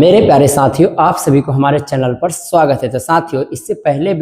मेरे प्यारे साथियों, आप सभी को हमारे चैनल पर स्वागत है। तो साथियों, इससे पहले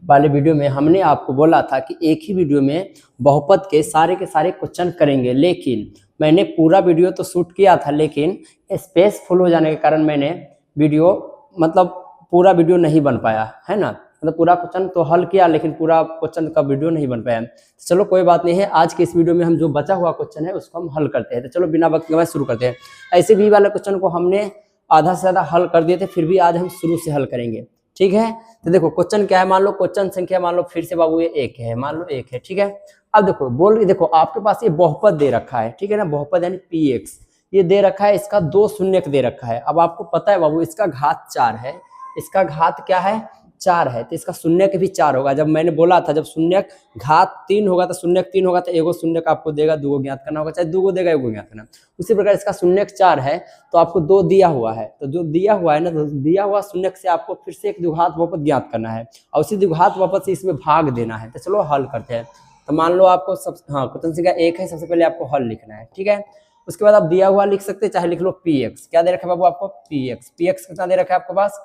वाले वीडियो में हमने आपको बोला था कि एक ही वीडियो में बहुपद के सारे क्वेश्चन करेंगे, लेकिन मैंने पूरा वीडियो तो शूट किया था, लेकिन स्पेस फुल हो जाने के कारण मैंने वीडियो पूरा वीडियो नहीं बन पाया, है ना। पूरा क्वेश्चन तो हल किया, लेकिन पूरा क्वेश्चन का वीडियो नहीं बन पाया। चलो कोई बात नहीं है, आज के इस वीडियो में हम जो बचा हुआ क्वेश्चन है उसको हम हल करते हैं। तो चलो बिना वक्त गवाए शुरू करते हैं। ऐसे भी वाले क्वेश्चन को हमने आधा से ज़्यादा हल कर दिए थे, फिर भी आज हम शुरू से हल करेंगे, ठीक है। तो देखो क्वेश्चन क्या है, मान लो क्वेश्चन संख्या मान लो फिर से बाबू ये एक है, मान लो एक है, ठीक है। अब देखो आपके पास ये बहुपद दे रखा है, ठीक है ना। बहुपद यानी px ये दे रखा है, इसका 2 शून्यक दे रखा है। अब आपको पता है बाबू इसका घात 4 है, इसका घात क्या है 4 है, तो इसका शून्यक भी 4 होगा। जब मैंने बोला था जब शून्यक घात 3 होगा तो शून्यक 3 होगा तो एगो शून्यक आपको देगा, 2 ज्ञात करना होगा, चाहे 2 देगा 1 ज्ञात करना। उसी प्रकार इसका शून्यक 4 है तो आपको 2 दिया हुआ है, तो जो दिया हुआ है ना, तो दिया हुआ शून्यक से आपको फिर से एक द्विघात बहुपद ज्ञात करना है और उसी द्विघात बहुपद से इसमें भाग देना है। तो चलो हल करते हैं। तो मान लो आपको क्वेश्चन संख्या 1 है, सबसे पहले आपको हल लिखना है, ठीक है। उसके बाद आप दिया हुआ लिख सकते हैं, चाहे लिख लो px। क्या दे रखा है बाबू आपको px कितना दे रखा है आपके पास,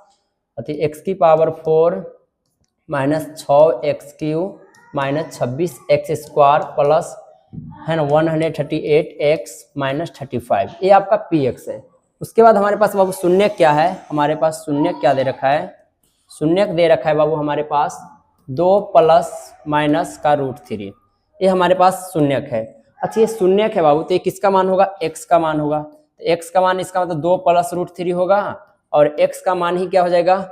x की power 4 minus 6x³ minus 26x² plus है ना 138x माइनस 35, ये आपका px है। उसके बाद हमारे पास बाबू शून्यक क्या है, हमारे पास शून्यक क्या दे रखा है, शून्यक दे रखा है बाबू हमारे पास 2 प्लस माइनस का √3, ये हमारे पास शून्यक है। अच्छा ये शून्यक है बाबू, तो ये किसका मान होगा, x का मान होगा। तो x का मान इसका मतलब 2 प्लस √3 होगा और x का मान ही क्या हो जाएगा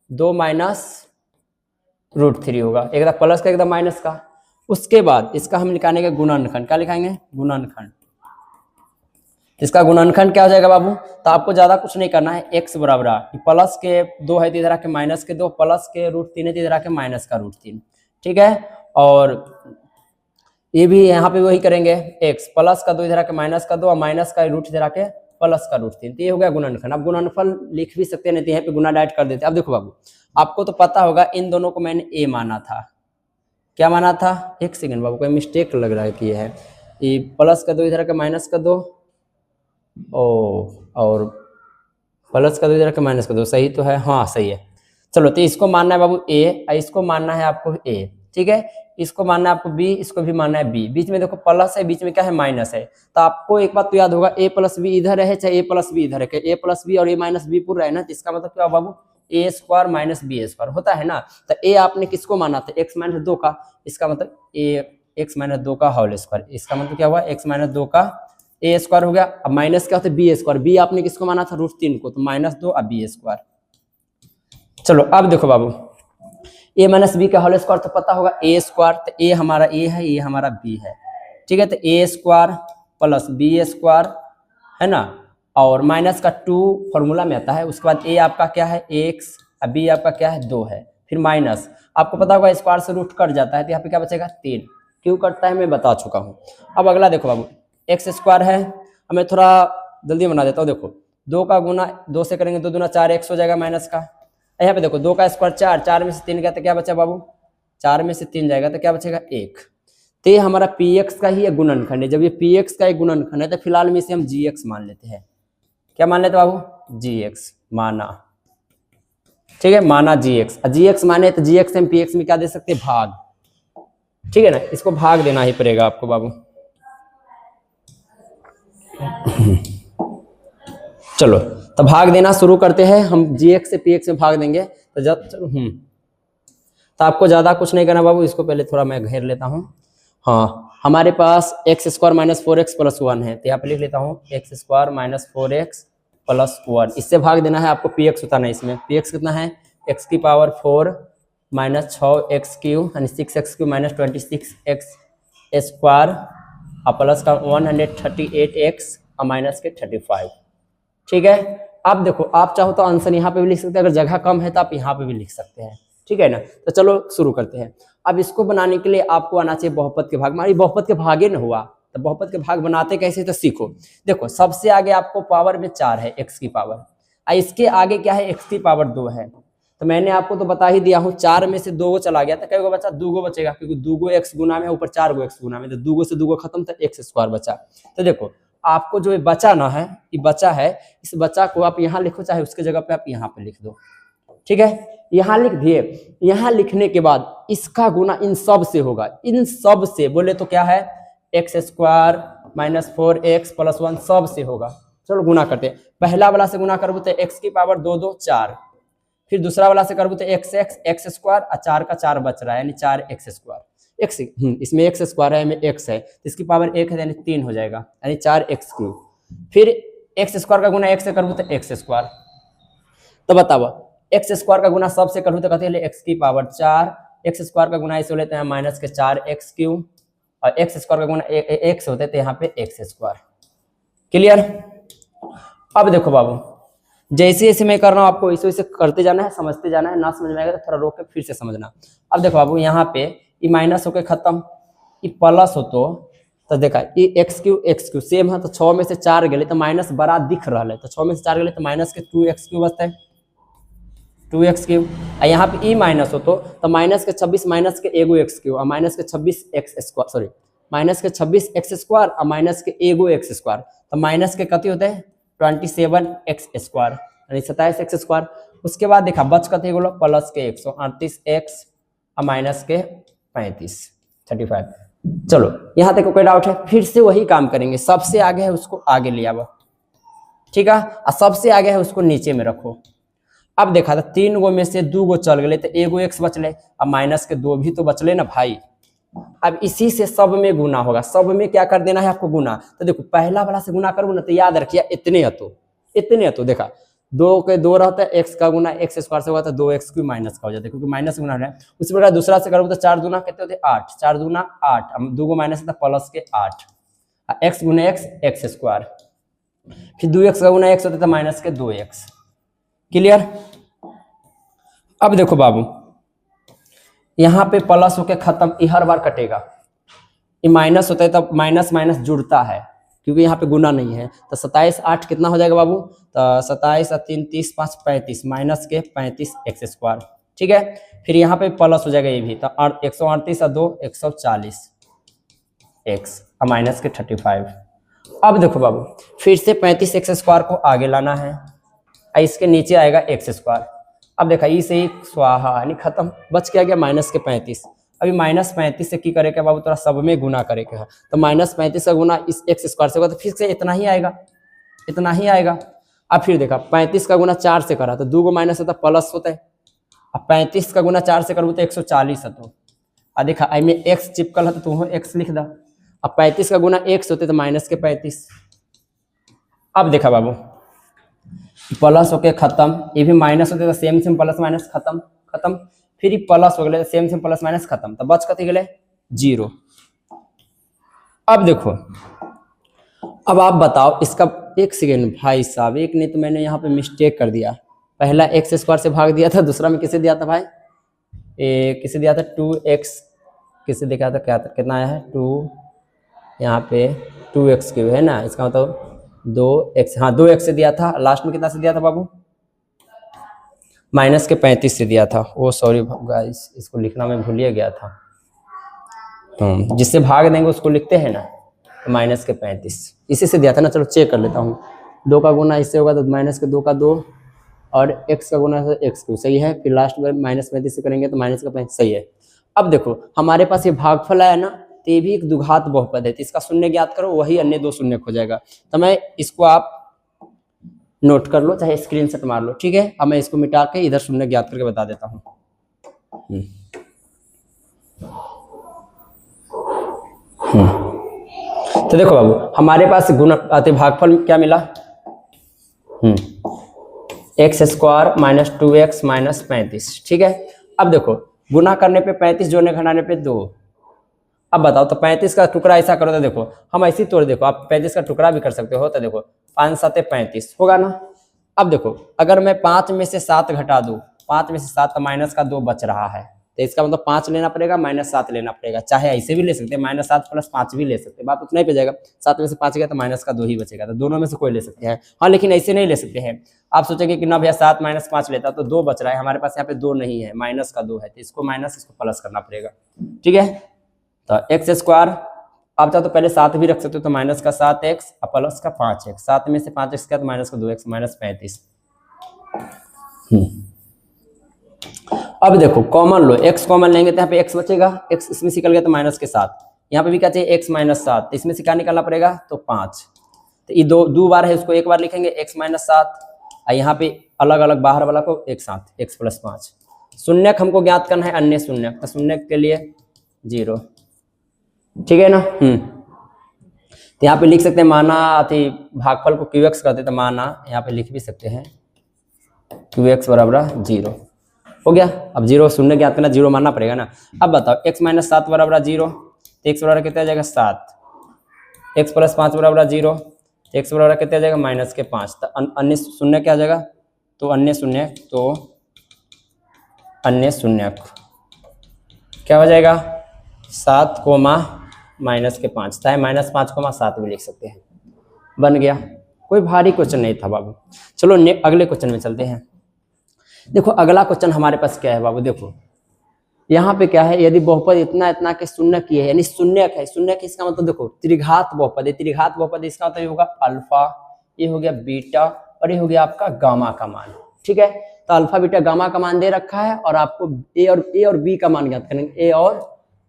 2 माइनस √3 होगा, एकदम प्लस का एकदम माइनस का। उसके बाद इसका हम निकालेंगे गुणनखंड, क्या लिखाएंगे गुणनखंड। इसका गुणनखंड क्या हो जाएगा बाबू, तो आपको ज्यादा कुछ नहीं करना है, x बराबर प्लस के 2 है तो इधर आके माइनस के 2 प्लस के √3 है तो इधर आके माइनस का √3, ठीक है। और ये भी यहाँ पे वही करेंगे, x प्लस का 2 इधर आके माइनस का 2 और माइनस का रूट इधर आके प्लस का √3, तो ये हो गया गुणनखंड। अब गुणनफल लिख भी सकते हैं, नहीं तो यहाँ पे गुना डायरेक्ट कर देते हैं। अब देखो बाबू आपको तो पता होगा इन दोनों को मैंने a माना था, क्या माना था, एक सेकंड बाबू कोई मिस्टेक लग रहा है कि है ये प्लस का 2 इधर आके माइनस का 2 और प्लस का 2 इधर आके माइनस का 2, सही तो है, हाँ सही है। चलो तो इसको मानना है बाबू a, इसको मानना है आपको a, ठीक है। इसको मानना है आपको b, इसको भी मानना है b। बीच में देखो प्लस है, बीच में क्या है माइनस है, तो आपको एक बात तो याद होगा a प्लस बी इधर है चाहे a प्लस बी इधर है, a प्लस बी और a माइनस बी पूरा है ना, तो इसका मतलब क्या बाबू a² माइनस b² होता है ना। तो a आपने किसको माना था, x माइनस 2 का, इसका मतलब x माइनस 2 का होल स्क्वायर, इसका मतलब क्या हुआ x माइनस 2 का a² हो गया। अब माइनस क्या होता है b², b आपने किसको माना था √3 को, तो -2 अब b²। चलो अब देखो बाबू a माइनस बी का होल स्क्वायर तो पता होगा a², तो a हमारा a है, ये हमारा b है, ठीक है। तो a² प्लस b² है ना, और माइनस का 2 फॉर्मूला में आता है। उसके बाद a आपका क्या है x, b आपका क्या है 2 है, फिर माइनस आपको पता होगा स्क्वायर से रूट कट जाता है, तो यहाँ पे क्या बचेगा 3, क्यों कटता है मैं बता चुका हूँ। अब अगला देखो बाबू x² है, अब मैं थोड़ा जल्दी बना देता हूँ। देखो 2 का गुना 2 से करेंगे, 2 दूना 4 x हो जाएगा माइनस का। यहाँ पे देखो 2 का स्क्वायर 4, 4 में से 3 गया तो क्या बचा बाबू, 4 में से 3 जाएगा तो क्या बचेगा 1। तो ये हमारा px का ही एक गुणनखंड है। जब ये px का एक गुणनखंड है तो फिलहाल में इसे हम gx मान लेते हैं। क्या मान लेते बाबू, gx माना, ठीक है, माना gx। gx माने तो gx से हम px में क्या दे सकते हैं, भाग, ठीक है ना। इसको भाग देना ही पड़ेगा आपको बाबू। चलो तो भाग देना शुरू करते हैं हम, gx से px में भाग देंगे तो जब तो आपको ज्यादा कुछ नहीं करना बाबू। इसको पहले थोड़ा मैं घेर लेता हूँ। हाँ हमारे पास x² माइनस 4x प्लस 1 है, तो यहाँ पे लिख लेता हूँ x² माइनस 4x प्लस 1, इससे भाग देना है आपको। px होता नहीं, इसमें px कितना है, x की पावर 4 माइनस 6x³ यानी 6x³ माइनस 26x² और प्लस का 138x और माइनस के 35, ठीक है। अब देखो आप चाहो तो आंसर यहाँ पे भी लिख सकते हैं, अगर जगह कम है तो आप यहाँ पे भी लिख सकते हैं, ठीक है ना। तो चलो शुरू करते हैं। अब इसको बनाने के लिए आपको आना चाहिए बहुपद के भाग। हमारी बहुपद के भागे न हुआ तो बहुपद के भाग बनाते कैसे, तो सीखो। देखो सबसे आगे आपको पावर में 4 है, x की पावर, इसके आगे क्या है, x की पावर 2 है। तो मैंने आपको तो बता ही दिया हूँ, 4 में से 2 चला गया तो क्या बचा, 2 बचेगा, क्योंकि 2 x गुना में ऊपर 4 x गुना में, तो 2 से 2 खत्म तो x² बचा। तो देखो आपको जो ये बचा ना है, ये बचा है, इस बचा को आप यहाँ लिखो, चाहे उसके जगह पे आप यहाँ पे लिख दो, ठीक है। यहाँ लिख दिए। यहाँ लिखने के बाद इसका गुना इन सब से होगा, इन सब से बोले तो क्या है, x square minus 4x plus 1 सब से होगा। चलो गुना करते हैं। पहला वाला से गुना करबो तो x की पावर 2 2 4, फिर दूसरा वाला से करबो तो x स्क्वायर और 4 का 4 बच रहा है यानी 4x स्क्वायर। x इसमें x स्क्वायर है, में x है, तो इसकी पावर 1 है यानी 3 हो जाएगा यानी 4x क्यूब। फिर x स्क्वायर का गुना x से करबो तो x स्क्वायर। तो बताओ x स्क्वायर का गुना सब से करूँ तो कहते हैं x की पावर 4, x स्क्वायर का गुना इसे लेते हैं माइनस के 4x क्यूब, और x स्क्वायर का गुना x होते थे यहाँ पे x स्क्वायर। क्लियर। अब देखो बाबू, जैसे जैसे मैं कर रहा हूँ आपको वैसे वैसे करते जाना है, समझते जाना है, ना समझ में आएगा तो थोड़ा रोक के फिर से समझना। अब देखो बाबू, यहाँ पे ये माइनस होके खत्म, ये प्लस हो तो देखा ये x क्यू सेम है, तो 6 में से 4 गए तो माइनस बड़ा दिख रहा है, तो 6 में से 4 गए तो माइनस के 2x क्यू बचता है, 2x क्यूब। यहाँ पे ई माइनस हो तो माइनस के 26 माइनस के एगो x क्यूब और माइनस के 26 x स्क्वायर, सॉरी माइनस के 26 x स्क्वायर और माइनस के एगो x स्क्वायर, तो माइनस के कति होते हैं 27x स्क्वायर यानी 27x स्क्वायर। उसके बाद देखा बच कते बोलो प्लस के 138x और माइनस के 35। चलो यहाँ तक कोई डाउट है? फिर से वही काम करेंगे, सबसे आगे है उसको आगे ले आओ, ठीक है, और सबसे आगे है उसको नीचे में रखो। अब देखा था 3 गो में से 2 गो चल गए तो एगो x बचले, अब माइनस के 2 भी तो बचले ना भाई। अब इसी से सब में गुना होगा, सब में क्या कर देना है आपको गुना। तो देखो पहला वाला से गुना करूँ ना तो याद रखिए इतने हतो देखा 2 के 2 रहता है, x का गुना x स्क्वायर से हुआ था 2x क्यूब माइनस का हो जाता है क्योंकि माइनस गुना है। उसी प्रकार दूसरा से करूँ तो 4 दूना कितने होते 8, 4 दूना 8, 2 गो माइनस था प्लस के 8, x गुना x स्क्वायर, फिर 2x का गुना x होता था माइनस के 2x। क्लियर। अब देखो बाबू, यहाँ पे प्लस होके खत्म, ये हर बार कटेगा, ये माइनस होता है तब माइनस माइनस जुड़ता है क्योंकि यहाँ पे गुना नहीं है। तो 27 8 कितना हो जाएगा बाबू, तो 27 और 3 30 5 35 माइनस के 35x स्क्वायर, ठीक है। फिर यहाँ पे प्लस हो जाएगा ये भी, तो 138 और 2 140 x और माइनस के 35। अब देखो बाबू, फिर से 35x स्क्वायर को आगे लाना है, इसके नीचे आएगा x स्क्वायर। अब देखा ये से स्वाहा यानी खत्म, बच क्या गया माइनस के 35। अभी माइनस 35 से की करे क्या बाबू, थोड़ा सब में गुना करे क्या, तो माइनस 35 का गुना इस x स्क्वायर से होगा तो फिर से इतना ही आएगा। अब फिर देखा 35 का गुना 4 से करा तो 2 गो माइनस होता प्लस होता है, अब 35 का गुना 4 से करूँ तो 140 है। तो अब देखा आई में x चिपकल है तो तुम x लिख दा, अब 35 का गुना x होते तो माइनस के 35। अब देखा बाबू प्लस होके खत्म, ये भी माइनस होते तो सेम प्लस माइनस खत्म, फिर ये प्लस हो गए सेम प्लस माइनस खत्म, तो बच कथी गए 0। अब देखो, अब आप बताओ इसका, एक सेकेंड भाई साहब, एक नहीं तो मैंने यहाँ पे मिस्टेक कर दिया, पहला x स्क्वायर से भाग दिया था, दूसरा में किसे दिया था भाई, किसे दिया था 2x, किसे देखा था क्या था, कितना आया है 2, यहाँ पे 2x क्यूब है ना, इसका मतलब 2x, हाँ 2x से दिया था। लास्ट में कितना से दिया था बाबू, माइनस के 35 से दिया था। ओ सॉरी गाइस, इसको लिखना मैं भूल गया था, जिससे भाग देंगे उसको लिखते हैं ना, तो माइनस के 35 इसी से दिया था ना। चलो चेक कर लेता हूँ, 2 का गुना इससे होगा तो माइनस के 2 का 2 और x का गुना x क्यूब, सही है। फिर लास्ट में माइनस 35 से करेंगे तो माइनस का 35, सही है। अब देखो हमारे पास ये भागफल है ना, तो ये भी एक द्विघात बहुपद है, तो इसका शून्य ज्ञात करो, वही अन्य 2 शून्य हो जाएगा। तो मैं इसको आप नोट कर लो, चाहे स्क्रीनशॉट मार लो, ठीक है। अब मैं इसको मिटा के इधर शून्य ज्ञात करके बता देता हूँ। तो देखो बाबू, हमारे पास गुणा भागफल क्या मिला, x square minus 2x minus 35, ठीक है। अब देखो गुना करने पे 35, जोड़ने घटाने पे 2। अब बताओ तो 35 का टुकड़ा ऐसा करो तो देखो हम ऐसी तोड़, देखो आप 35 का टुकड़ा भी कर सकते हो, तो देखो 5 7 35 होगा ना। अब देखो अगर मैं 5 में से 7 घटा दूं, 5 में से 7 तो माइनस का 2 बच रहा है, तो इसका मतलब 5 लेना पड़ेगा माइनस 7 लेना पड़ेगा, चाहे ऐसे भी ले सकते हैं माइनस 7 प्लस 5 भी ले सकते हैं, बात उतना ही पे जाएगा। 7 में से 5 गया तो माइनस का 2 ही बचेगा, तो दोनों में से कोई ले सकते हैं। हाँ लेकिन ऐसे नहीं ले सकते हैं, आप सोचेंगे कि ना भैया 7 माइनस 5 लेता तो 2 बच रहा है, हमारे पास यहाँ पे 2 नहीं है, माइनस का 2 है, तो इसको माइनस इसको प्लस करना पड़ेगा, ठीक है। तो x स्क्वायर आप चाहो तो पहले 7 भी रख सकते हो, तो माइनस का 7x और प्लस का 5x, 7 में से 5x का तो माइनस का 2x, माइनस 35। अब देखो कॉमन लो, x कॉमन लेंगे तो यहाँ पे x बचेगा, x इसमें से निकल गया तो माइनस के 7, यहाँ पे भी क्या चाहिए x माइनस 7, तो इसमें से क्या निकालना पड़ेगा तो 5, तो ये दो बार है, उसको एक बार लिखेंगे x माइनस 7, और यहाँ पे अलग अलग बाहर वाला को एक साथ x प्लस 5। शून्यक हमको ज्ञात करना है, अन्य शून्यक, तो शून्यक के लिए 0, ठीक है ना। तो यहाँ पे लिख सकते हैं माना अति भागफल को qx करते, तो माना यहाँ पे लिख भी सकते हैं qx बराबर 0 हो गया। अब 0 शून्य ज्ञात करना, 0 मानना पड़ेगा ना। अब बताओ x माइनस 7 बराबर 0, तो x बराबर कितना आ जाएगा 7, x प्लस 5 बराबर 0, तो x बराबर कितना आ जाएगा माइनस के 5, तो अन्य शून्य क्या आ जाएगा, तो अन्य शून्य क्या हो जाएगा 7 कोमा माइनस के 5, चाहे माइनस 5 कोमा 7 भी लिख सकते हैं, बन गया। कोई भारी क्वेश्चन नहीं था बाबू। चलो अगले क्वेश्चन में चलते हैं। देखो अगला क्वेश्चन हमारे पास क्या है बाबू, देखो यहाँ पे क्या है, यदि बहुपद इतना इतना के शून्य की है, यानी शून्यक है, शून्यक इसका मतलब देखो त्रिघात बहुपद है, त्रिघात बहुपद इसका मतलब ये होगा अल्फा, ये हो गया बीटा, और ये हो गया आपका गामा का मान, ठीक है। तो अल्फा बीटा गामा का मान दे रखा है, और आपको ए और बी का मान ज्ञात करेंगे, ए और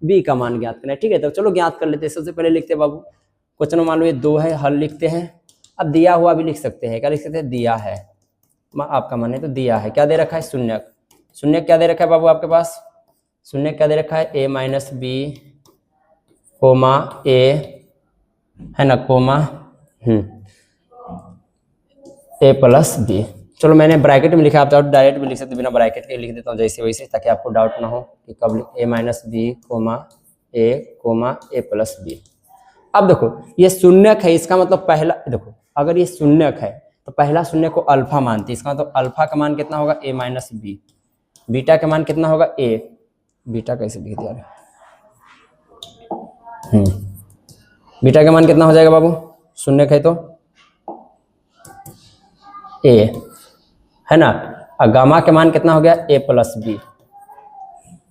बी का मान ज्ञात करना है, ठीक है। तो चलो ज्ञात कर लेते हैं। सबसे पहले लिखते हैं बाबू, क्वेश्चन मान लो ये 2 है, हल लिखते हैं। अब दिया हुआ भी लिख सकते हैं, क्या लिख सकते हैं, दिया है, आपका मान है तो दिया है, क्या दे रखा है शून्यक, शून्यक क्या दे रखा है बाबू आपके पास, शून्यक क्या दे रखा है a minus B comma a है ना, कोमा a प्लस बी। चलो मैंने ब्रैकेट में लिखा, आप तो डायरेक्ट भी लिख सकते, बिना ब्रैकेट के लिख देता हूँ जैसे वैसे, ताकि आपको डाउट ना हो कि कब a minus B comma a plus B. अब देखो ये शून्यक है, इसका मतलब पहला, देखो अगर ये शून्यक है तो पहला शून्य को अल्फा मानती है, इसका मतलब अल्फा का मान कितना होगा a माइनस बी, बीटा का मान कितना होगा a, बीटा कैसे लिख दिया, बीटा का मान कितना हो जाएगा बाबू, शून्यक है तो a है ना, और गामा के मान कितना हो गया a प्लस बी,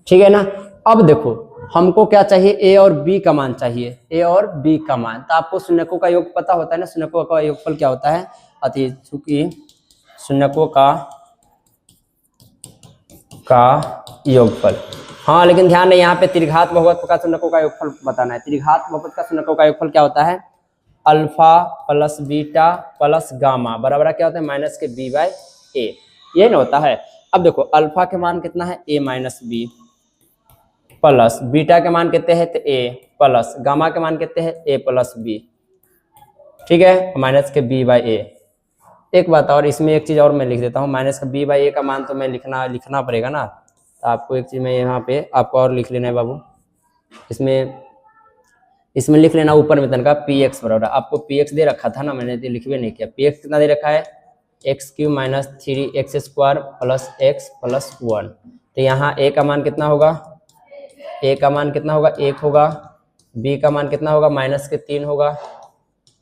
ठीक है ना। अब देखो हमको क्या चाहिए, a और b का मान चाहिए, a और b का मान। तो आपको शून्यकों का योग पता होता है ना, शून्यकों का योगफल क्या होता है, अति चूंकि शून्यकों का योगफल, हाँ लेकिन ध्यान है यहाँ पे त्रिघात बहुपद का शून्यकों का योगफल बताना है। त्रिघात बहुपद का शून्यकों का योगफल क्या होता है, alpha plus beta plus gamma बराबर क्या होता है माइनस के b बाय ए, ये ना होता है। अब देखो अल्फा के मान कितना है a minus B, plus beta के मान कितने हैं तो a, प्लस गामा के मान कितने हैं a प्लस बी, ठीक है, माइनस के b बाय ए। एक बात और इसमें एक चीज और मैं लिख देता हूँ, माइनस का b बाई ए का मान तो मैं लिखना पड़ेगा ना, तो आपको एक चीज मैं यहाँ पे आपको और लिख लेना है बाबू, इसमें लिख लेना ऊपर में तनका px बराबर, आपको px दे रखा था ना, मैंने तो लिख भी नहीं किया। px कितना दे रखा है x Q minus 3x square plus x plus 1, तो यहाँ a का मान कितना होगा, a का मान कितना होगा 1 होगा, b का मान कितना होगा माइनस के 3 होगा,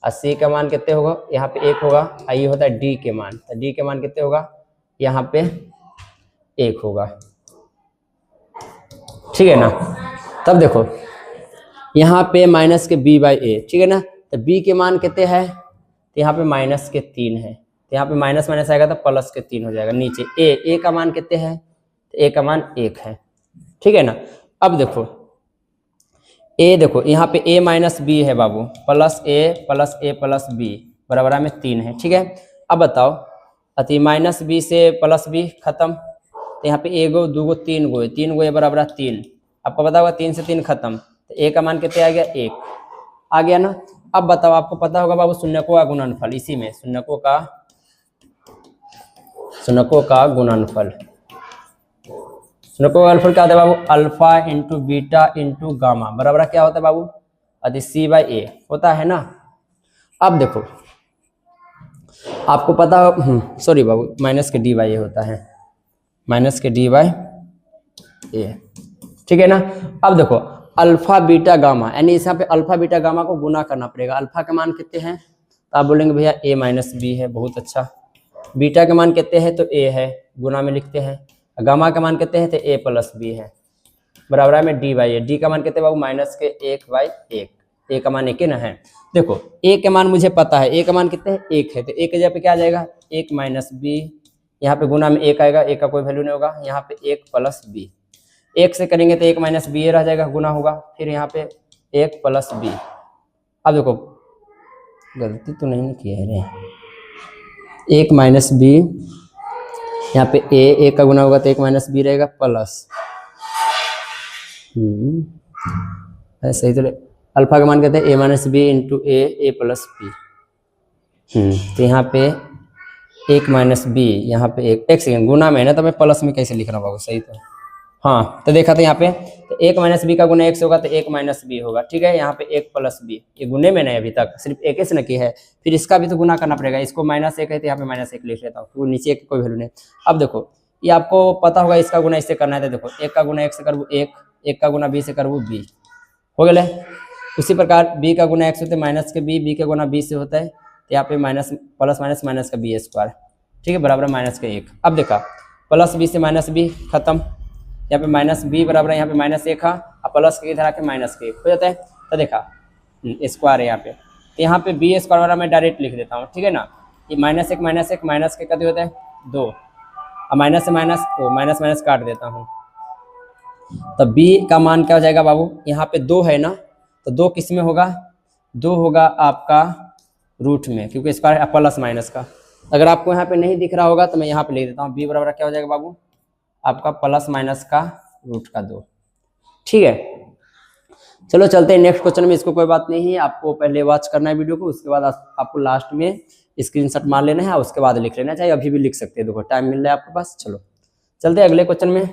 और c का मान कितने होगा यहाँ पे 1 होगा, और ये होता है d के मान, तो d के मान कितने होगा यहाँ पे 1 होगा, ठीक है ना। तब देखो यहाँ पे माइनस के b बाई ए, ठीक है ना, तो b के मान कितने हैं, तो यहाँ पे माइनस के 3 है, तो यहाँ पे माइनस माइनस आएगा तो प्लस के 3 हो जाएगा। नीचे a का मान कितने हैं, तो a का मान 1 है, ठीक है ना। अब देखो देखो यहाँ पे a माइनस बी है बाबू, प्लस a प्लस b बराबर में 3 है, ठीक है। अब बताओ अति माइनस बी से प्लस बी खत्म, तो यहाँ पे 1 गो 2 गो 3 गो है, 3 गो है बराबर 3, आपको पता होगा 3 से 3 खत्म, तो a का मान कितने आ गया 1 आ गया ना। अब बताओ आपको पता होगा बाबू शून्यकों का गुणनफल, इसी में शून्यकों का गुणनफल, शून्यकों का गुणनफल क्या होता है बाबू, alpha into beta into gamma बराबर क्या होता है बाबू अति c बाई ए होता है ना। अब देखो आपको पता हो, सॉरी बाबू माइनस के d बाई ए होता है, माइनस के d बाई ए, ठीक है ना। अब देखो अल्फा बीटा गामा, यानी यहाँ पे अल्फा बीटा गामा को गुना करना पड़ेगा। अल्फा के मान कितने हैं, तो आप बोलेंगे भैया a माइनस बी है, बहुत अच्छा। बीटा के मान कितने हैं, तो a है, गुना में लिखते हैं। गामा का मान कितने हैं, तो a प्लस बी है, बराबर में d बाई ए। डी का मान कितने बाबू माइनस के 1 बाई 1, ए का मान 1 है ना है। देखो ए का मान मुझे पता है, ए का मान कितने है 1 है, तो ए के जगह पे क्या आ जाएगा 1 माइनस बी, यहाँ पे गुना में 1 आएगा, ए का कोई वैल्यू नहीं होगा, यहाँ पे 1 प्लस बी, 1 से करेंगे तो 1 माइनस बी रह जाएगा, गुना होगा, फिर यहाँ पे 1 प्लस बी। अब देखो गलती तो नहीं की है रे, 1 माइनस बी, यहाँ पे ए का गुना होगा तो 1 माइनस बी रहेगा प्लस सही तो अल्फा का मान कहते हैं ए माइनस बी इंटू ए प्लस बी। तो यहाँ पे 1 माइनस बी, यहाँ पे एक सेकेंड गुना में है ना, तो मैं प्लस में कैसे लिख रहा हूँ सही तो हाँ, तो देखा था यहाँ पे तो 1 माइनस बी का गुना 1 से होगा तो 1 माइनस बी होगा, ठीक है। यहाँ पे 1 प्लस बी, ये गुने में नहीं अभी तक सिर्फ 1 से न की है, फिर इसका भी तो गुना करना पड़ेगा, इसको -1 है तो यहाँ पे -1 लिख लेता हूँ, तो नीचे 1 कोई वैल्यू नहीं। अब देखो ये आपको पता होगा इसका गुना इससे करना है, तो देखो 1 का गुना 1 से करबू 1, 1 का गुना बी से करबू बी, हो गया। उसी प्रकार बी का गुना 1 से होता है माइनस के बी, का गुना बी से होता है, तो यहाँ पे माइनस प्लस माइनस माइनस का बी स्क्वायर, ठीक है, बराबर -1। अब देखा प्लस बी से माइनस बी खत्म, यहाँ पे माइनस बी बराबर यहाँ पे -1 है, और प्लस के इधर आके -1 हो जाता है, तो देखा स्क्वायर है यहाँ पे, तो यहाँ पे बी स्क्वायर वाला मैं डायरेक्ट लिख देता हूँ, ठीक है ना। ये -1 माइनस के कते होता है 2, और माइनस से माइनस माइनस माइनस काट देता हूँ, तो बी का मान क्या हो जाएगा बाबू, यहाँ पे 2 है ना, तो 2 किस में होगा, 2 होगा आपका रूट में, क्योंकि स्क्वायर प्लस माइनस का। अगर आपको यहाँ पे नहीं दिख रहा होगा तो मैं यहाँ पे लिख देता हूँ, बी बराबर क्या हो जाएगा बाबू आपका प्लस माइनस का रूट का 2, ठीक है। चलो चलते हैं नेक्स्ट क्वेश्चन में, इसको कोई बात नहीं है, आपको पहले वॉच करना है वीडियो को, उसके बाद आपको लास्ट में स्क्रीनशॉट मार लेना है, उसके बाद लिख लेना, चाहे अभी भी लिख सकते हैं, देखो टाइम मिल रहा है आपके पास। चलो चलते हैं अगले क्वेश्चन में।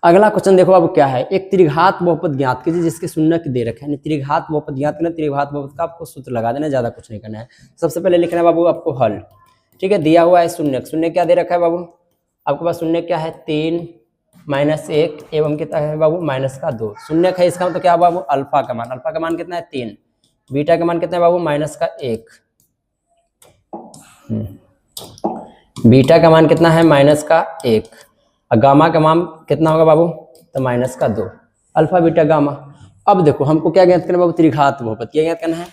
अगला क्वेश्चन देखो अब क्या है, एक त्रिघात बहुपद ज्ञात कीजिए जिसके शून्य दे रखे हैं। त्रिघात बहुपद ज्ञात करना, त्रिघात बहुपद का आपको सूत्र लगा देना, ज्यादा कुछ नहीं करना है। सबसे पहले लिखना है बाबू आपको हल, ठीक है। दिया हुआ है शून्य क्या दे रखा है बाबू आपके पास, शून्य क्या है 3 -1 एवं कितना है बाबू -2। शून्य है इसका मतलब क्या बाबू अल्फा का मान कितना है 3, बीटा का मान कितना है बाबू -1, बीटा का मान कितना है -1, और गामा का मान कितना होगा बाबू तो -2, अल्फा बीटा गामा। अब देखो हमको क्या ज्ञात करना है बाबू, त्रिघात बहुपद। क्या ज्ञात करना है,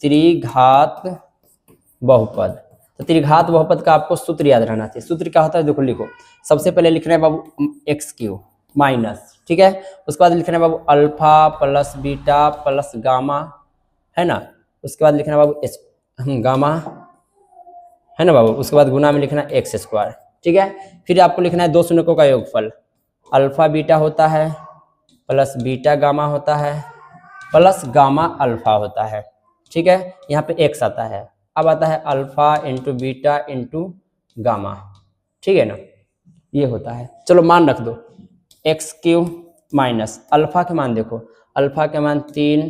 त्रिघात बहुपद। तो त्रिघात बहुपद का आपको सूत्र याद रहना चाहिए। सूत्र क्या होता है देखो लिखो, सबसे पहले लिखना है बाबू x³ माइनस, ठीक है। उसके बाद लिखना है बाबू alpha plus beta plus gamma, है ना। उसके बाद लिखना है बाबू गामा, है ना बाबू। उसके बाद गुना में लिखना है x², ठीक है। फिर आपको लिखना है 2 शून्यों का योगफल, अल्फा बीटा होता है प्लस बीटा गामा होता है प्लस गामा अल्फा होता है, ठीक है। यहाँ पे x आता है, अब आता है alpha into beta into gamma, ठीक है ना, ये होता है। चलो मान रख दो, x³ माइनस अल्फा के मान देखो, अल्फा के मान 3,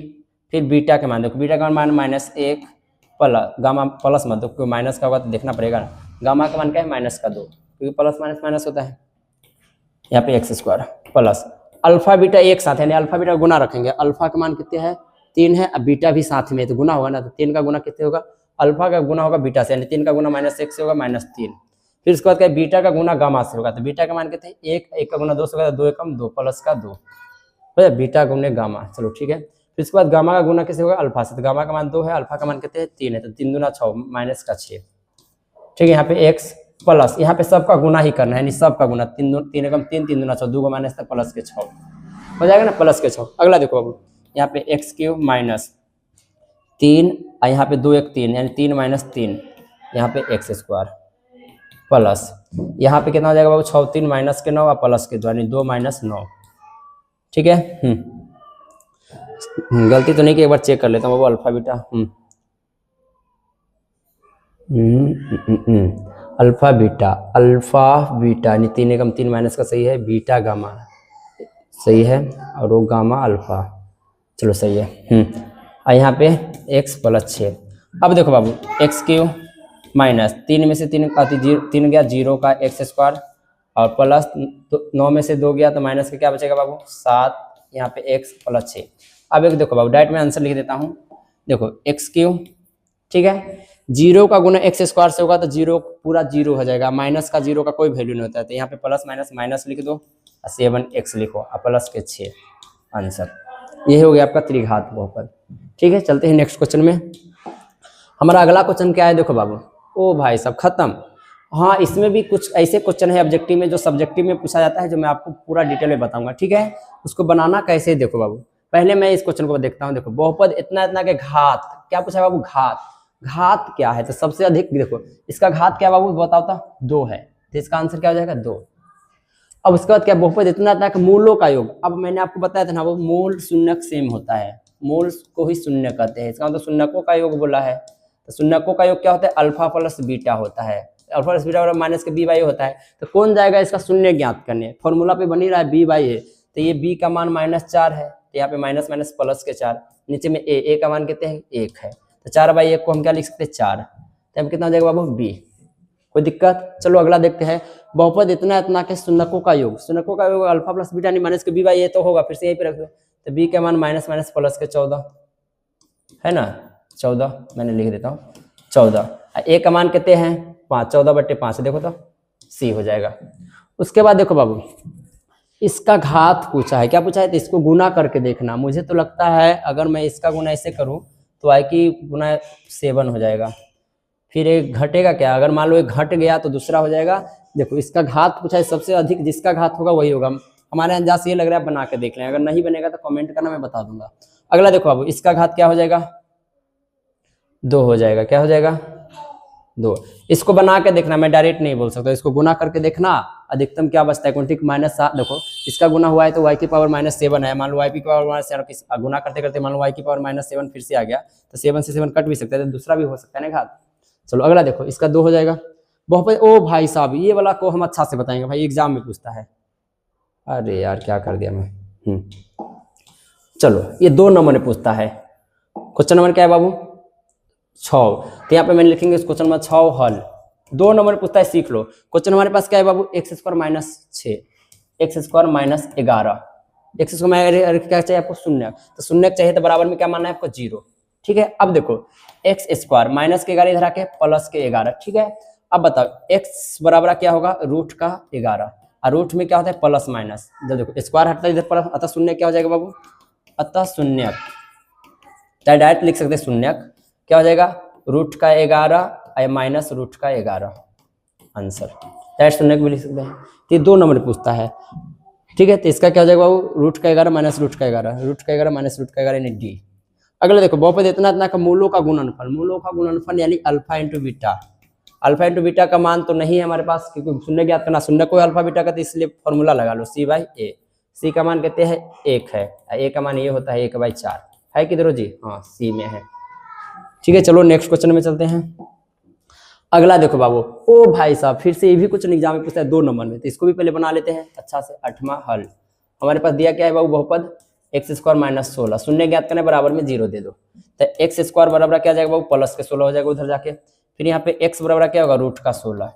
फिर बीटा के मान देखो, बीटा का मान -1 प्लस गामा प्लस मत दो, क्योंकि माइनस का होगा तो देखना पड़ेगा ना। गामा का मान क्या है -2, क्योंकि प्लस माइनस माइनस होता है। यहाँ पे x² प्लस अल्फा बीटा एक साथ है, अल्फा बीटा गुना रखेंगे। अल्फा का मान कितने है 3 है, अब बीटा भी साथ में तो गुना होगा ना, तो 3 का गुना कितने होगा, अल्फा का गुना होगा बीटा से, यानी 3 का गुना -1 से होगा -3। फिर उसके बाद क्या बीटा का गुना गामा से होगा, तो बीटा का मान कितने 1 का गुना 2 से होगा, 2 एकम 2 प्लस का 2, बीटा गुने गामा। चलो ठीक है। फिर उसके बाद गामा का गुना किसे होगा अल्फा से, तो गामा का मान 2 है, अल्फा का मान कितने 3 है, तो 3 दूना 6 माइनस का 6, ठीक है। यहाँ पे x प्लस, यहाँ पे सबका गुना ही करना है, यानी सबका गुना 3 एकम 3 3 दूना 6, 2 को माइनस तक प्लस के 6 हो जाएगा ना, प्लस के 6। अगला देखो अब यहाँ पे x³ माइनस 3 और यहाँ पे 2 1 3, यानी 3 - 3, यहाँ पे x² प्लस यहाँ पे कितना हो जाएगा बाबू 6 3 माइनस के 9 और प्लस के 2, यानी 2 - 9, ठीक है। गलती तो नहीं कि एक बार चेक कर लेता हूँ बाबू अल्फा बीटा, अल्फा बीटा यानी 3 एकम 3 माइनस का सही है, बीटा गामा सही है, और वो गामा अल्फा, चलो सही है। और यहाँ पे x प्लस 6। अब देखो बाबू x³ माइनस 3 में से 3 गया 0 का x² और प्लस 9 में से 2 गया तो माइनस का क्या बचेगा बाबू 7, यहाँ पे x प्लस 6। अब एक देखो बाबू डायरेक्ट में आंसर लिख देता हूँ, देखो x³, ठीक है, 0 का गुना x² से होगा तो 0 पूरा 0 हो जाएगा, माइनस का 0 का कोई वैल्यू नहीं होता है, तो यहाँ पे प्लस माइनस माइनस लिख दो, 7x लिखो और प्लस के 6 आंसर। ये हो गया आपका त्रिघात बहुपद। ठीक है, चलते हैं नेक्स्ट क्वेश्चन में। हमारा अगला क्वेश्चन क्या है, देखो बाबू। ओ भाई साहब खत्म। हाँ, इसमें भी कुछ ऐसे क्वेश्चन है ऑब्जेक्टिव में जो सब्जेक्टिव में पूछा जाता है, जो मैं आपको पूरा डिटेल में बताऊंगा। ठीक है, उसको बनाना कैसे देखो बाबू। पहले मैं इस क्वेश्चन को देखता हूँ। देखो बहुपद इतना इतना के घात, क्या पूछा है बाबू, घात। घात क्या है, तो सबसे अधिक देखो इसका घात क्या बाबू बताओ तो 2 है, तो इसका आंसर क्या हो जाएगा 2। अब उसके बाद क्या, बहुपद इतना इतना के मूलों का योग। अब मैंने आपको बताया था ना, वो मूल शून्यक सेम होता है, मूल को ही शून्य कहते हैं, इसका मतलब शून्यकों का योग बोला है। तो शून्यकों का योग क्या होता है, अल्फा प्लस बीटा होता है। अल्फा प्लस बीटा माइनस के बी बाई होता है। तो कौन जाएगा इसका शून्य ज्ञात करने, फॉर्मूला पे बन ही रहा है बी बाई है, तो ये बी का मान -4 है, तो यहाँ पे माइनस माइनस प्लस के 4, नीचे में ए का मान कितने हैं 1 है, तो 4/1 को हम क्या लिख सकते हैं 4, तो हम कितना हो जाएगा बाबू बी। कोई दिक्कत। चलो अगला देखते हैं। बहुपद इतना इतना के शून्यकों का योग, शून्यकों का योग अल्फा प्लस बीटा नहीं माइनस के बी बाई ए तो होगा, फिर से यहीं पे रख दो, तो बी का मान माइनस माइनस प्लस के 14 है ना, 14 मैंने लिख देता हूँ 14। ए का मान कितने हैं 5, 14/5 देखो तो सी हो जाएगा। उसके बाद देखो बाबू, इसका घात पूछा है, क्या पूछा है, तो इसको गुना करके देखना। मुझे तो लगता है अगर मैं इसका गुना ऐसे करूँ तो आई की गुना 7 हो जाएगा, फिर एक घटेगा क्या, अगर मान लो एक घट गया तो दूसरा हो जाएगा। देखो इसका घात पूछा है, सबसे अधिक जिसका घात होगा वही होगा। हमारे अंदाज से ये लग रहा है, बना के देख लें, अगर नहीं बनेगा तो कमेंट करना, मैं बता दूंगा। अगला देखो बाबू, इसका घात क्या हो जाएगा 2 हो जाएगा, क्या हो जाएगा 2। इसको बना के देखना, मैं डायरेक्ट नहीं बोल सकता, इसको गुना करके देखना। अधिकतम क्या बचता है, क्वांटिक -7। देखो इसका गुना हुआ है तो y की पावर -7 है, मान लो y की पावर -7, गुना करते करते मान लो y की पावर -7 फिर से आ गया, तो 7 से 7 कट भी सकता है, तो दूसरा भी हो सकता है ना घात। चलो अगला देखो, इसका 2 हो जाएगा। बहुपद, ओ भाई साहब ये वाला को हम अच्छा से बताएंगे भाई, एग्जाम में पूछता है। अरे यार क्या कर दिया मैं। चलो ये 2 नंबर में पूछता है। क्वेश्चन नंबर क्या है बाबू 6, तो यहाँ पे मैंने लिखेंगे इस क्वेश्चन नंबर 6 हल। 2 नंबर में पूछता है, सीख लो। क्वेश्चन हमारे पास क्या है बाबू, x² - 6, x² - 11, x क्या चाहिए आपको शून्य, तो शून्य चाहिए तो बराबर में क्या मानना है आपको 0। ठीक है, अब देखो x² माइनस के 11 इधर आके प्लस के 11। ठीक है, अब बताओ x बराबर क्या होगा √11, और रूट में क्या होता है प्लस माइनस, जब देखो स्क्वायर हटता है इधर प्लस, अतः शून्य क्या हो जाएगा बाबू, अतः शून्य, चाहे डायरेक्ट लिख सकते हैं शून्य, क्या हो जाएगा √11 माइनस √11 आंसर, डायरेक्ट शून्य भी लिख सकते हैं। तो ये 2 नंबर पूछता है। ठीक है, तो इसका क्या हो जाएगा बाबू √11 माइनस √11, √11 माइनस √11 यानी डी। अगला देखो, बहुपद इतना इतना का मूलों का गुणनफल, मूलों का गुणनफल यानी alpha into beta. Alpha into beta का मान तो नहीं है हमारे पास, क्योंकि शून्य ज्ञात करना, शून्य को अल्फा बीटा का, तो इसलिए फॉर्मूला लगा लो c/a। सी का मान कहते हैं 1 है, a का मान ये होता है 1/4 है, किधर जी, हाँ सी में है। ठीक है, चलो नेक्स्ट क्वेश्चन में चलते हैं। अगला देखो बाबू, ओ भाई साहब फिर से ये भी क्वेश्चन एग्जाम में पूछता है 2 नंबर में, तो इसको भी पहले बना लेते हैं अच्छा से। 8वां हल हमारे पास दिया क्या है बाबू, बहुपद x² - 16, शून्य ज्ञात करने बराबर में 0 दे दो, तो x² बराबर क्या जाएगा बाबू प्लस के 16 हो जाएगा उधर जाके। फिर यहाँ पे x बराबर क्या होगा √16,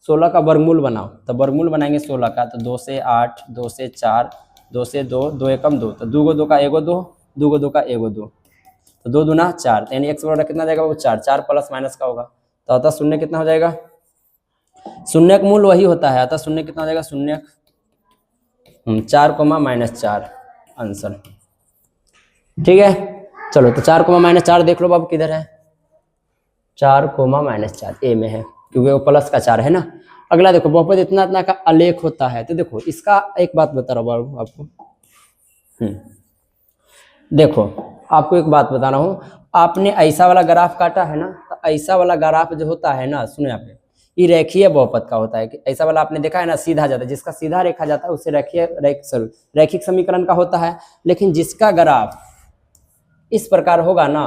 16 का वर्गमूल बनाओ, तो वर्गमूल बनाएंगे 16 का, तो 2 से 8, 2 से 4, 2 से 2, 2 एकम 2, तो 2 2 का 1 2, 2 2 का 1 2, तो 2 दूना 4, यानी x बराबर कितना जाएगा वो 4, 4 प्लस माइनस का होगा, तो अतः शून्य कितना हो जाएगा, शून्य का मूल वही होता है, अतः शून्य कितना हो जाएगा शून्य 4, - आंसर। ठीक है, चलो तो 4, -4 देख लो बाबू किधर है, 4, -4 ए में है, क्योंकि वो प्लस का 4 है ना। अगला देखो, बहुपद इतना इतना का आलेख होता है, तो देखो इसका एक बात बता रहा हूँ आपको। देखो आपको एक बात बता रहा हूँ, आपने ऐसा वाला ग्राफ काटा है ना, तो ऐसा वाला ग्राफ जो होता है ना, सुनो यहाँ पे, ये रेखीय बहुपद का होता है। कि ऐसा वाला आपने देखा है ना, सीधा जाता है, जिसका सीधा रेखा जाता है उसे रैखिक समीकरण का होता है। लेकिन जिसका ग्राफ इस प्रकार होगा ना,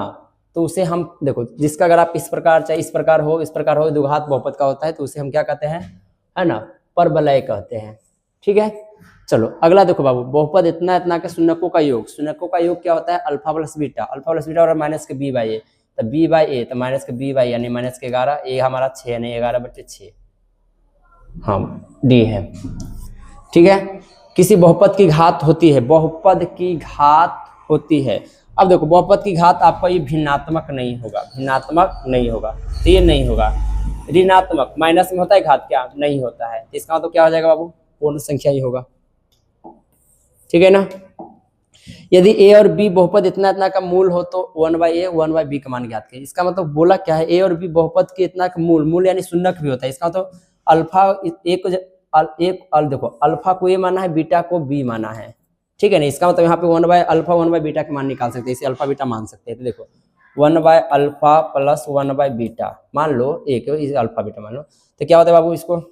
तो उसे हम देखो, जिसका ग्राफ इस प्रकार, चाहे इस प्रकार हो, द्विघात बहुपद का होता है, तो उसे हम क्या कहते हैं, है ना, परवलय कहते हैं। ठीक है, चलो अगला देखो बाबू, बहुपद इतना इतना के शून्यकों का योग, शून्यकों का योग क्या होता है अल्फा प्लस बीटा, और माइनस के b/a, तो b/a तो माइनस के b/a यानी माइनस के 11, ए हमारा 6 यानी 11/6, हाँ डी है। ठीक है, किसी बहुपद की घात होती है, बहुपद की घात होती है। अब देखो, बहुपद की घात आपका ये भिन्नात्मक नहीं होगा, तो ये नहीं होगा। ऋणात्मक माइनस में होता है घात, क्या नहीं होता है, इसका तो क्या हो जाएगा बाबू पूर्ण संख्या ही होगा। ठीक है ना, यदि ए और बी बहुपद इतना इतना का मूल हो तो 1/a 1/b का मान ज्ञात करें। इसका मतलब बोला क्या है, ए और बी बहुपद के इतना का मूल यानी शून्यक भी होता है। इसका मतलब अल्फा देखो अल्फा को ए माना है, बीटा को बी माना है, ठीक है ना। इसका मतलब यहाँ पे 1/अल्फा 1/बीटा का मान निकाल सकते हैं, इसे अल्फा बीटा मान सकते हैं। तो देखो 1/अल्फा प्लस 1/बीटा मान लो, एक इसे अल्फा बीटा मान लो, तो क्या होता है बाबू इसको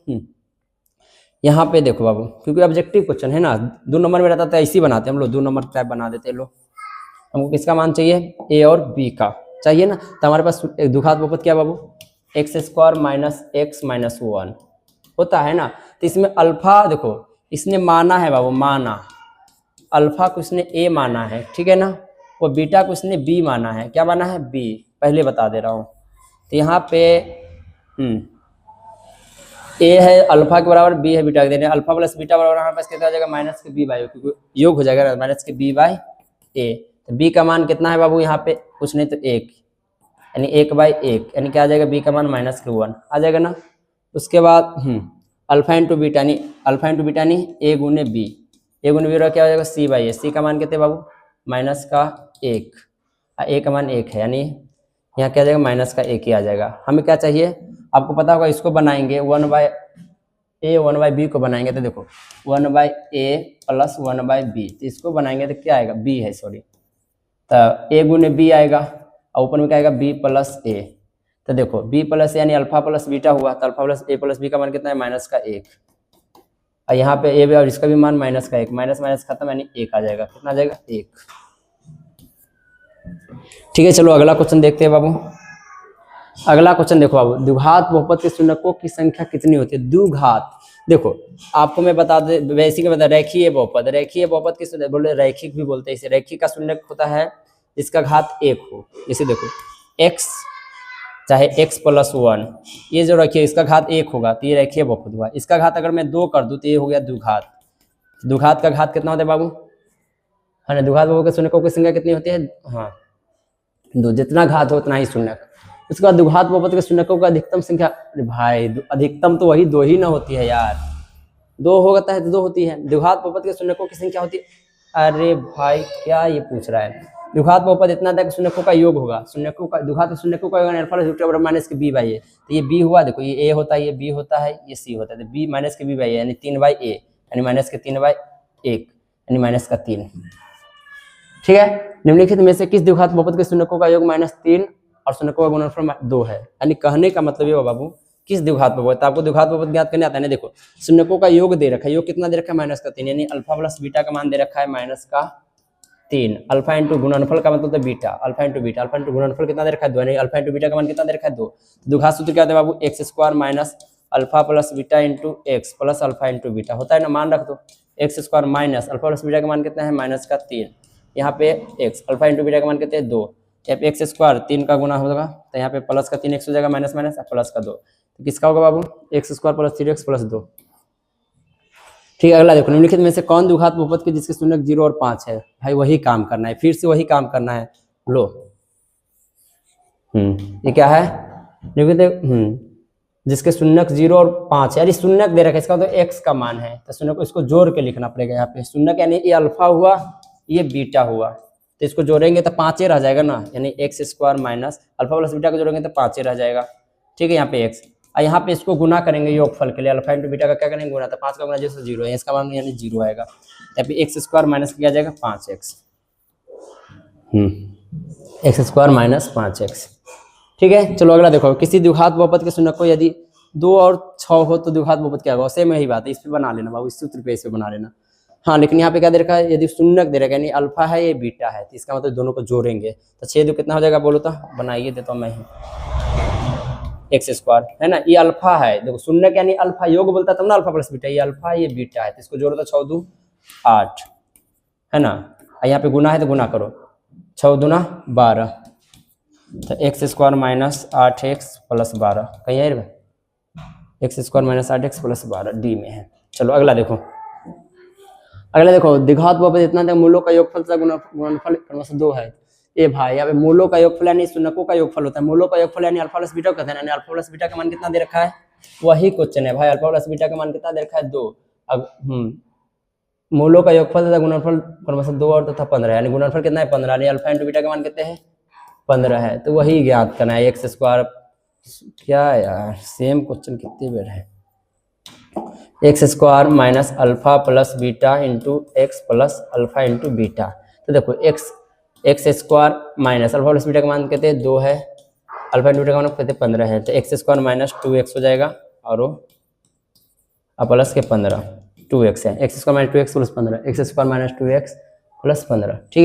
यहाँ पे देखो बाबू, क्योंकि ऑब्जेक्टिव क्वेश्चन है ना, 2 नंबर में रहता था ऐसे ही बनाते हम लोग, 2 नंबर टाइप बना देते लोग। हमको किसका मान चाहिए, ए और बी का चाहिए ना। तो हमारे पास द्विघात बहुपद क्या बाबू, x² माइनस x माइनस 1 होता है ना। तो इसमें अल्फा देखो इसने माना है बाबू, माना अल्फा को इसने ए माना है, ठीक है ना, वो बीटा को इसने बी माना है। क्या माना है, बी, पहले बता दे रहा हूँ। तो यहाँ पे ए है अल्फा के बराबर, बी है बीटा के, देने अल्फा प्लस बीटा बराबर हमारे पास कितना आ जाएगा, माइनस के बी बाई, क्योंकि योग हो जाएगा माइनस के बी बाई ए। तो बी का मान कितना है बाबू, यहाँ पे कुछ नहीं तो 1, यानी 1/1, यानी क्या आ जाएगा, बी का मान माइनस के 1 आ जाएगा ना। उसके बाद अल्फा इंटू बीटा यानी ए गुने बी, ए गुने बी क्या हो जाएगा, c/a, सी का मान कितने बाबू, माइनस का 1, ए का मान 1 है, यानी यहाँ क्या आ जाएगा, माइनस का 1 ही आ जाएगा। हमें क्या चाहिए, आपको पता होगा, इसको बनाएंगे 1/a 1/b को बनाएंगे, तो देखो 1/a प्लस 1/b, तो इसको बनाएंगे तो क्या आएगा, b है सॉरी, तो a गुने b आएगा और ऊपर में क्या आएगा, b प्लस a। तो देखो b प्लस यानी अल्फा प्लस बीटा हुआ, तो alpha plus a plus b का मान कितना है, माइनस का 1, और यहाँ पे a और इसका भी मान माइनस का 1, माइनस माइनस खत्म यानी 1 आ जाएगा, कितना आ जाएगा, 1। ठीक है, चलो अगला क्वेश्चन देखते हैं बाबू। अगला क्वेश्चन देखो बाबू, द्विघात बहुपद के शून्यकों की संख्या कितनी होती है। द्विघात देखो आपको मैं बता दे, वैसे बता, रेखीय बहुपद की बोले, रैखिक भी बोलते हैं इसे। रैखिक का शून्यक होता है जिसका घात 1 हो। जैसे देखो x चाहे x प्लस 1, ये जो रखिए इसका घात 1 होगा तो ये रैखिक बहुपद हुआ। इसका घात अगर मैं 2 कर दूं तो ये हो गया द्विघात। द्विघात का घात कितना होता है बाबू, है ना। द्विघात बहुपद के शून्यकों की संख्या कितनी होती है, हाँ 2, जितना घात हो उतना ही शून्यक। उसके बाद द्विघात बहुपद के शून्यकों का अधिकतम संख्या, अरे भाई अधिकतम तो वही 2 ही ना होती है यार, 2 होता है तो 2 होती है। द्विघात बहुपद के शून्यकों की संख्या होती है, अरे भाई क्या ये पूछ रहा है। द्विघात बहुपद इतना था कि शून्यकों का योग होगा, शून्यकों का द्विघात शून्यकों का योग अल्फा बीटा बराबर माइनस के b/a, तो ये b हुआ, देखो ये a होता है, ये b होता है, ये c होता है, तो b माइनस के b/a यानी 3/a, यानी माइनस के 3/1 यानी माइनस का 3। ठीक है, निम्नलिखित में से किस द्विघात बहुपद के शून्यकों का योग -3 और शून्यकों का गुणनफल 2 है। यानी कहने का मतलब ये बाबू, किस द्विघात बहुपद, तो आपको द्विघात बहुपद ज्ञात करने आता है ना। देखो शून्यकों का योग दे रखा है, योग कितना दे रखा है, -3, यानी अल्फा प्लस बीटा का मान दे रखा है -3। अल्फा इंटू गुणनफल का मतलब beta, alpha into beta, alpha into गुणनफल कितना दे रखा है 2, यानी अल्फा इंटू बीटा का मान कितना दे रखा है 2। द्विघात सूत्र क्या होता है बाबू, x² minus alpha plus beta into x plus alpha into beta होता है ना, मान रख दो। x² minus alpha plus beta का मान कितना है -3, यहाँ पे x अल्फा इंटू बीटा का मान कितने 2, यहाँ पे x² 3 का गुना होगा, तो यहाँ पे प्लस का 3x हो जाएगा, माइनस माइनस प्लस का 2, तो किसका होगा बाबू, x² प्लस 3x प्लस 2। ठीक है, अगला देखो, निम्नलिखित में से कौन द्विघात बहुपद के जिसके शून्यक 0 और 5 है। भाई वही काम करना है, फिर से वही काम करना है। लो ये क्या है, जिसके शून्यक 0 और 5 है, यानी शून्यक दे रखा है, इसका तो x का मान है, तो शून्यक को इसको जोड़ के लिखना पड़ेगा। यहाँ पे शून्यक यानी ये अल्फा हुआ, ये बीटा हुआ, तो इसको जोड़ेंगे तो 5 रह जाएगा ना, यानी x² minus alpha plus beta को जोड़ेंगे तो 5 रह जाएगा। ठीक है, यहाँ पे x, और यहाँ पे इसको गुना करेंगे योगफल के लिए, अल्फा इंटू बीटा का क्या करेंगे गुना, तो 5 का गुना जैसे 0 है, इसका मान यानी 0 आएगा। यहाँ पे x² माइनस क्या जाएगा 5x, x² माइनस 5x। ठीक है, चलो अगला देखो, किसी द्विघात बहुपद के शून्यक को यदि 2 और 6 हो तो द्विघात बहुपद क्या होगा, सेम यही बात है, इस पे बना लेना बाबू, इस सूत्र पे इस पे बना लेना। हाँ, लेकिन यहाँ पे क्या दे रखा है, यदि शून्यक दे रखा है, यानी अल्फा है ये बीटा है, तो इसका मतलब दोनों को जोड़ेंगे तो 6 कितना हो जाएगा बोलो तो, बनाइए देता हूँ मैं ही, x² है ना, ये अल्फा है, देखो शून्यक यानी अल्फा, योग बोलता तब ना अल्फा प्लस बीटा, ये अल्फा ये बीटा है, तो इसको जोड़ो तो 6 2 8 है ना, यहाँ पे गुना है तो गुना करो, 6 दूना 12, तो x² माइनस 8x प्लस 12 कहीं है रे, x² minus 8x plus 12 D में है। चलो अगला देखो, अगला देखो, द्विघात बहुपद इतना था मूलों का योगफल तथा गुणनफल क्रमशः 2 है। ए भाई, यहाँ पे मूलों का योगफल यानी शून्यकों का योगफल होता है, मूलों का योगफल यानी अल्फा प्लस बीटा कहते हैं, यानी अल्फा प्लस बीटा का मान कितना दे रखा है, वही क्वेश्चन है भाई, अल्फा प्लस बीटा का मान कितना दे रखा है 2। अब मूलों का योगफल तथा गुणनफल क्रमशः 2 और तथा 15 यानी गुणनफल कितना है 15 यानी अल्फा इंटू बीटा का मान कितने हैं 15 है। तो वही ज्ञात करना है एक्स स्क्वायर। क्या यार सेम क्वेश्चन कितनी बार है। X square minus alpha plus beta into x plus alpha into beta. तो देखो x square minus alpha plus beta का मान कहते हैं 2 है, अल्फा इंटू बीटा का मान कहते हैं 15 है। तो एक्स स्क्वायर माइनस 2x हो जाएगा और वो प्लस के 15 2x है। X square minus 2x plus 15 x square minus 2x plus 15 ठीक है।